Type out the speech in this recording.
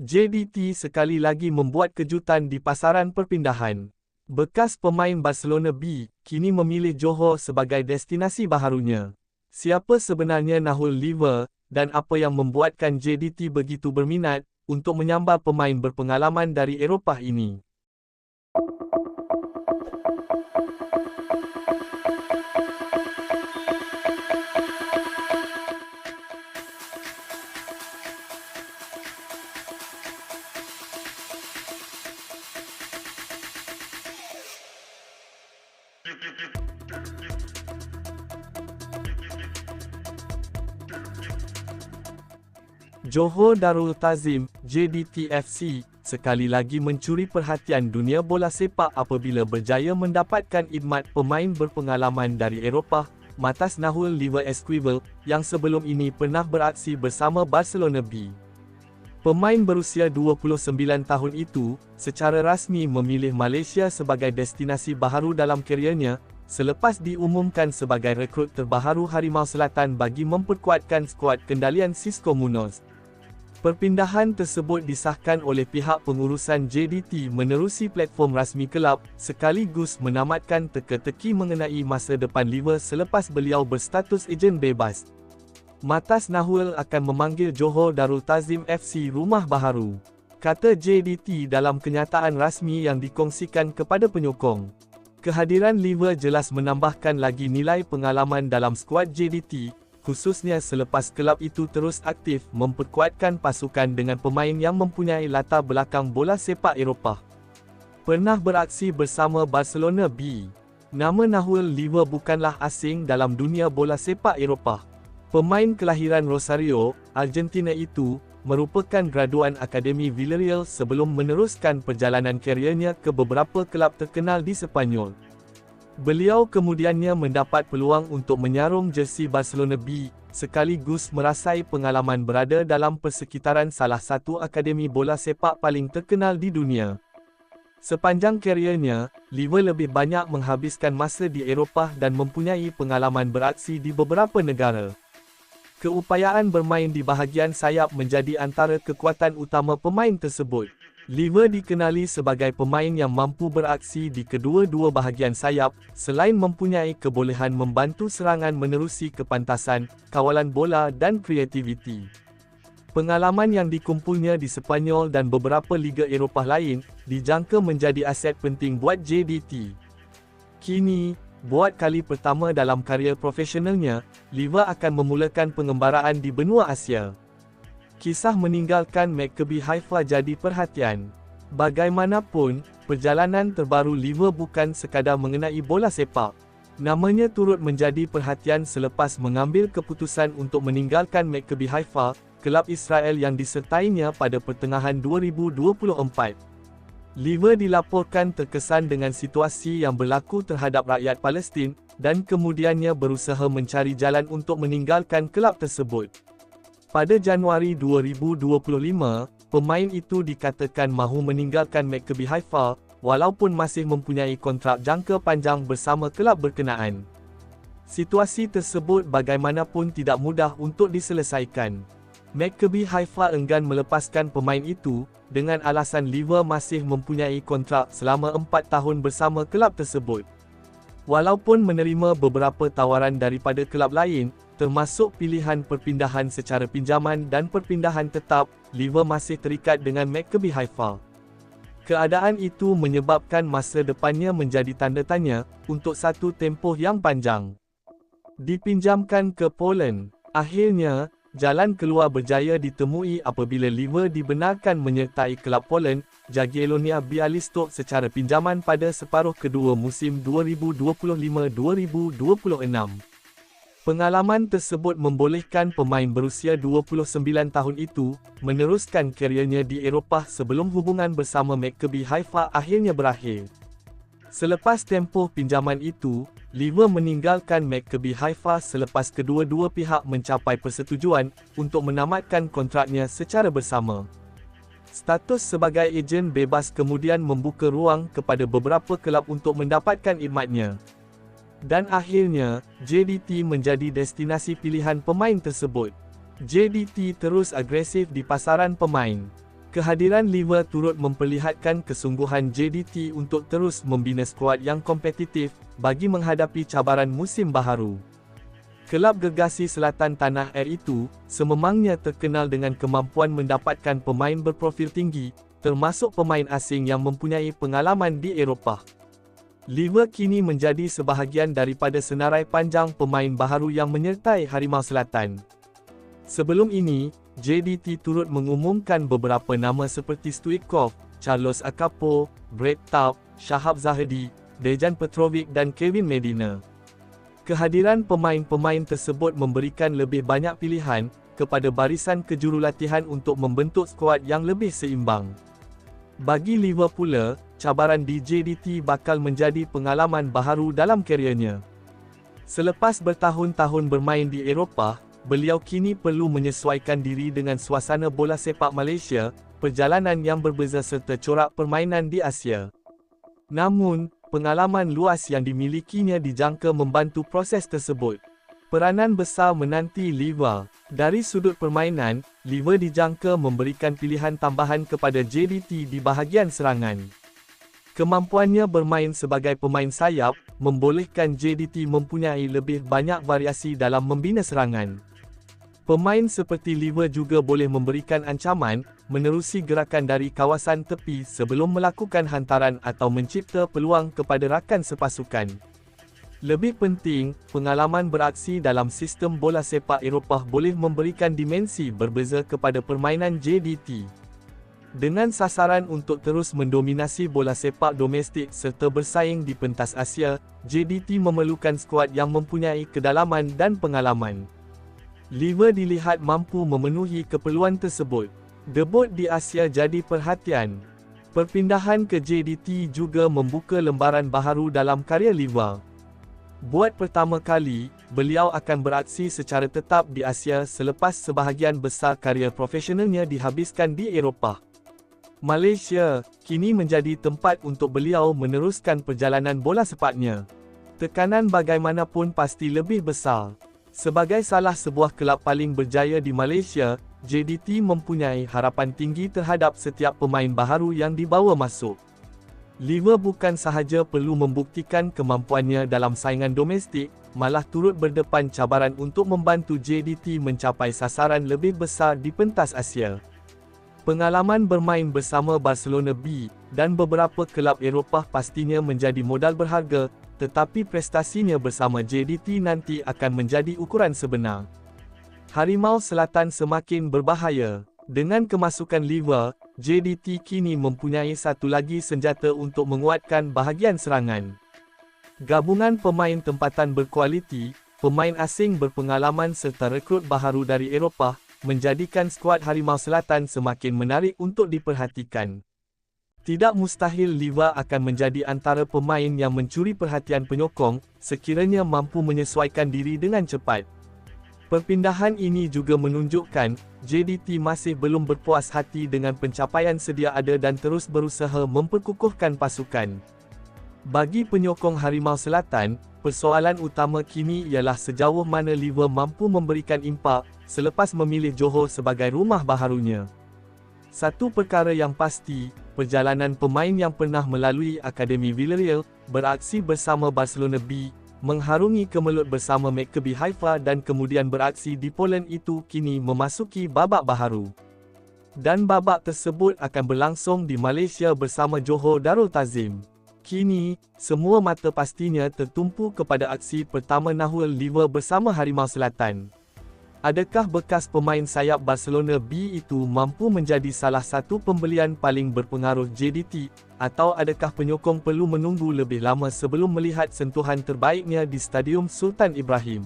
JDT sekali lagi membuat kejutan di pasaran perpindahan. Bekas pemain Barcelona B, kini memilih Johor sebagai destinasi baharunya. Siapa sebenarnya Nahul Liver, dan apa yang membuatkan JDT begitu berminat untuk menyambar pemain berpengalaman dari Eropah ini? Johor Darul Ta'zim, JDT-FC, sekali lagi mencuri perhatian dunia bola sepak apabila berjaya mendapatkan khidmat pemain berpengalaman dari Eropah, Matas Nahul Liver Esquivel, yang sebelum ini pernah beraksi bersama Barcelona B. Pemain berusia 29 tahun itu, secara rasmi memilih Malaysia sebagai destinasi baharu dalam keriernya, selepas diumumkan sebagai rekrut terbaharu Harimau Selatan bagi memperkuatkan skuad kendalian Xisco Munoz. Perpindahan tersebut disahkan oleh pihak pengurusan JDT menerusi platform rasmi kelab, sekaligus menamatkan teka-teki mengenai masa depan Liver selepas beliau berstatus ejen bebas. Matas Nahul akan memanggil Johor Darul Ta'zim FC rumah baharu, kata JDT dalam kenyataan rasmi yang dikongsikan kepada penyokong. Kehadiran Liver jelas menambahkan lagi nilai pengalaman dalam skuad JDT, khususnya selepas kelab itu terus aktif memperkuatkan pasukan dengan pemain yang mempunyai latar belakang bola sepak Eropah. Pernah beraksi bersama Barcelona B. Nama Nahul Liver bukanlah asing dalam dunia bola sepak Eropah. Pemain kelahiran Rosario, Argentina itu, merupakan graduan Akademi Villarreal sebelum meneruskan perjalanan kariernya ke beberapa kelab terkenal di Sepanyol. Beliau kemudiannya mendapat peluang untuk menyarung jersey Barcelona B, sekaligus merasai pengalaman berada dalam persekitaran salah satu akademi bola sepak paling terkenal di dunia. Sepanjang kariernya, Liver lebih banyak menghabiskan masa di Eropah dan mempunyai pengalaman beraksi di beberapa negara. Keupayaan bermain di bahagian sayap menjadi antara kekuatan utama pemain tersebut. Liver dikenali sebagai pemain yang mampu beraksi di kedua-dua bahagian sayap, selain mempunyai kebolehan membantu serangan menerusi kepantasan, kawalan bola dan kreativiti. Pengalaman yang dikumpulnya di Sepanyol dan beberapa liga Eropah lain, dijangka menjadi aset penting buat JDT. Kini, buat kali pertama dalam karier profesionalnya, Liver akan memulakan pengembaraan di benua Asia. Kisah meninggalkan Maccabi Haifa jadi perhatian. Bagaimanapun, perjalanan terbaru Liver bukan sekadar mengenai bola sepak. Namanya turut menjadi perhatian selepas mengambil keputusan untuk meninggalkan Maccabi Haifa, kelab Israel yang disertainya pada pertengahan 2024. Liver dilaporkan terkesan dengan situasi yang berlaku terhadap rakyat Palestin, dan kemudiannya berusaha mencari jalan untuk meninggalkan kelab tersebut. Pada Januari 2025, pemain itu dikatakan mahu meninggalkan Maccabi Haifa, walaupun masih mempunyai kontrak jangka panjang bersama kelab berkenaan. Situasi tersebut bagaimanapun tidak mudah untuk diselesaikan. Maccabi Haifa enggan melepaskan pemain itu, dengan alasan Liver masih mempunyai kontrak selama 4 tahun bersama kelab tersebut. Walaupun menerima beberapa tawaran daripada kelab lain, termasuk pilihan perpindahan secara pinjaman dan perpindahan tetap, Liver masih terikat dengan Maccabi Haifa. Keadaan itu menyebabkan masa depannya menjadi tanda tanya, untuk satu tempoh yang panjang. Dipinjamkan ke Poland. Akhirnya, jalan keluar berjaya ditemui apabila Liver dibenarkan menyertai kelab Poland, Jagiellonia Bialystok secara pinjaman pada separuh kedua musim 2025-2026. Pengalaman tersebut membolehkan pemain berusia 29 tahun itu, meneruskan kariernya di Eropah sebelum hubungan bersama Maccabi Haifa akhirnya berakhir. Selepas tempoh pinjaman itu, Liver meninggalkan Maccabi Haifa selepas kedua-dua pihak mencapai persetujuan untuk menamatkan kontraknya secara bersama. Status sebagai ejen bebas kemudian membuka ruang kepada beberapa kelab untuk mendapatkan khidmatnya. Dan akhirnya, JDT menjadi destinasi pilihan pemain tersebut. JDT terus agresif di pasaran pemain. Kehadiran Liva turut memperlihatkan kesungguhan JDT untuk terus membina skuad yang kompetitif bagi menghadapi cabaran musim baharu. Kelab Gergasi Selatan Tanah Air itu sememangnya terkenal dengan kemampuan mendapatkan pemain berprofil tinggi, termasuk pemain asing yang mempunyai pengalaman di Eropah. Liva kini menjadi sebahagian daripada senarai panjang pemain baharu yang menyertai Harimau Selatan. Sebelum ini, JDT turut mengumumkan beberapa nama seperti Stoichkov, Carlos Akapo, Brett Taub, Shahab Zahedi, Dejan Petrovic dan Kevin Medina. Kehadiran pemain-pemain tersebut memberikan lebih banyak pilihan kepada barisan kejurulatihan untuk membentuk skuad yang lebih seimbang. Bagi Liva pula, cabaran di JDT bakal menjadi pengalaman baharu dalam keriernya. Selepas bertahun-tahun bermain di Eropah, beliau kini perlu menyesuaikan diri dengan suasana bola sepak Malaysia, perjalanan yang berbeza serta corak permainan di Asia. Namun, pengalaman luas yang dimilikinya dijangka membantu proses tersebut. Peranan besar menanti Liva. Dari sudut permainan, Liva dijangka memberikan pilihan tambahan kepada JDT di bahagian serangan. Kemampuannya bermain sebagai pemain sayap, membolehkan JDT mempunyai lebih banyak variasi dalam membina serangan. Pemain seperti Liva juga boleh memberikan ancaman, menerusi gerakan dari kawasan tepi sebelum melakukan hantaran atau mencipta peluang kepada rakan sepasukan. Lebih penting, pengalaman beraksi dalam sistem bola sepak Eropah boleh memberikan dimensi berbeza kepada permainan JDT. Dengan sasaran untuk terus mendominasi bola sepak domestik serta bersaing di pentas Asia, JDT memerlukan skuad yang mempunyai kedalaman dan pengalaman. Liva dilihat mampu memenuhi keperluan tersebut. Debut di Asia jadi perhatian. Perpindahan ke JDT juga membuka lembaran baharu dalam karya Liva. Buat pertama kali, beliau akan beraksi secara tetap di Asia selepas sebahagian besar karya profesionalnya dihabiskan di Eropah. Malaysia kini menjadi tempat untuk beliau meneruskan perjalanan bola sepaknya. Tekanan bagaimanapun pasti lebih besar. Sebagai salah sebuah kelab paling berjaya di Malaysia, JDT mempunyai harapan tinggi terhadap setiap pemain baharu yang dibawa masuk. Liva bukan sahaja perlu membuktikan kemampuannya dalam saingan domestik, malah turut berdepan cabaran untuk membantu JDT mencapai sasaran lebih besar di pentas Asia. Pengalaman bermain bersama Barcelona B dan beberapa kelab Eropah pastinya menjadi modal berharga, tetapi prestasinya bersama JDT nanti akan menjadi ukuran sebenar. Harimau Selatan semakin berbahaya. Dengan kemasukan Liva, JDT kini mempunyai satu lagi senjata untuk menguatkan bahagian serangan. Gabungan pemain tempatan berkualiti, pemain asing berpengalaman serta rekrut baharu dari Eropah, menjadikan skuad Harimau Selatan semakin menarik untuk diperhatikan. Tidak mustahil Liva akan menjadi antara pemain yang mencuri perhatian penyokong, sekiranya mampu menyesuaikan diri dengan cepat. Perpindahan ini juga menunjukkan, JDT masih belum berpuas hati dengan pencapaian sedia ada dan terus berusaha memperkukuhkan pasukan. Bagi penyokong Harimau Selatan, persoalan utama kini ialah sejauh mana Liva mampu memberikan impak, selepas memilih Johor sebagai rumah baharunya. Satu perkara yang pasti, perjalanan pemain yang pernah melalui Akademi Villarreal, beraksi bersama Barcelona B, mengharungi kemelut bersama Maccabi Haifa dan kemudian beraksi di Poland itu kini memasuki babak baharu. Dan babak tersebut akan berlangsung di Malaysia bersama Johor Darul Ta'zim. Kini, semua mata pastinya tertumpu kepada aksi pertama Nahul Liva bersama Harimau Selatan. Adakah bekas pemain sayap Barcelona B itu mampu menjadi salah satu pembelian paling berpengaruh JDT, atau adakah penyokong perlu menunggu lebih lama sebelum melihat sentuhan terbaiknya di Stadium Sultan Ibrahim?